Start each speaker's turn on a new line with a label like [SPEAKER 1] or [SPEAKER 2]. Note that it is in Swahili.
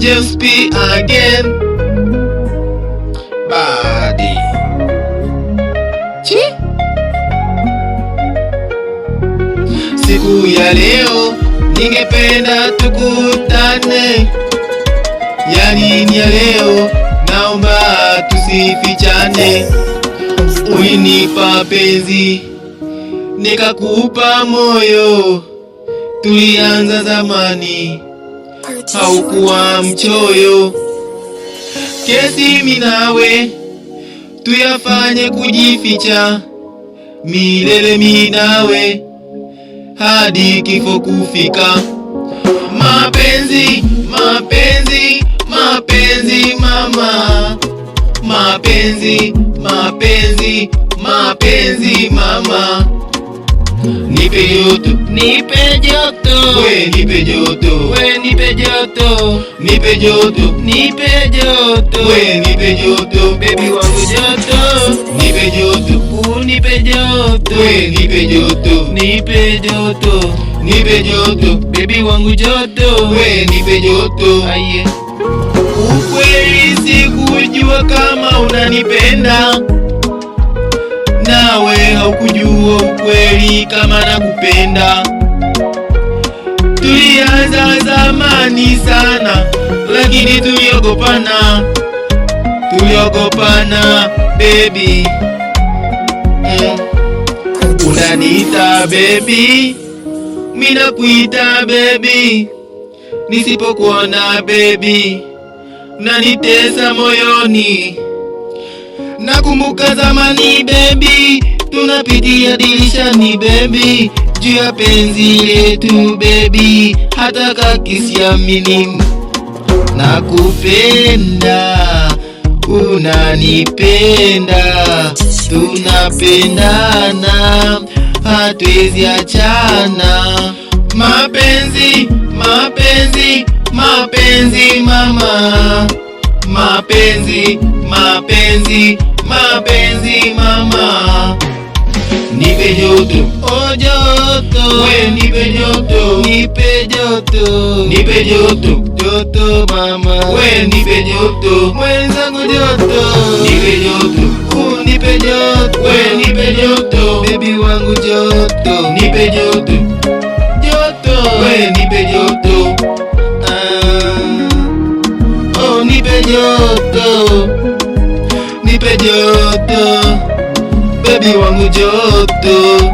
[SPEAKER 1] James P again. Body. Siku ya leo ningependa tukutane, yani ni ya leo, naomba tusifichane. Ulinipa penzi nikakupa moyo, tulianza zamani, haukuwa mchoyo. Kesi mimi nawe tuyafanye kujificha, milele mimi nawe hadi kifo kufika. Mapenzi, mapenzi, mapenzi mama, mapenzi, mapenzi, mapenzi mama. Nipe joto,
[SPEAKER 2] nipe joto,
[SPEAKER 1] we nipe joto,
[SPEAKER 2] we nipe joto,
[SPEAKER 1] nipe joto,
[SPEAKER 2] nipe joto,
[SPEAKER 1] we nipe joto,
[SPEAKER 2] baby wangu joto,
[SPEAKER 1] nipe joto,
[SPEAKER 2] nipe joto,
[SPEAKER 1] we nipe joto,
[SPEAKER 2] nipe joto,
[SPEAKER 1] nipe joto,
[SPEAKER 2] baby wangu joto,
[SPEAKER 1] we nipe joto.
[SPEAKER 2] Aye.
[SPEAKER 1] Ukweli sikujua kama unanipenda, nawe haukujua ukweli kama nakupenda. Tulianza zamani sana, lakini tuliogopana, tuliogopana baby. Unaniita baby, mimi nakuita baby. Nisipokuona baby, unanitesa moyoni. Nakumbuka zamani baby, tunapitia dirishani baby, juu ya penzi letu baby, hata kakisiamini. Nakupenda, unanipenda, tunapendana, hatuwezi achana. Mapenzi, mapenzi, mapenzi mama, mapenzi, mapenzi, mapenzi mama. Nipe joto,
[SPEAKER 2] Oh joto,
[SPEAKER 1] we nipe joto,
[SPEAKER 2] nipe joto,
[SPEAKER 1] nipe joto,
[SPEAKER 2] joto mama,
[SPEAKER 1] we nipe joto,
[SPEAKER 2] mwenzangu joto,
[SPEAKER 1] nipe joto,
[SPEAKER 2] nipe joto,
[SPEAKER 1] we nipe joto,
[SPEAKER 2] baby wangu joto,
[SPEAKER 1] nipe joto,
[SPEAKER 2] joto,
[SPEAKER 1] we nipe joto.
[SPEAKER 2] Oh nipe joto, nipe joto, baby wangu joto.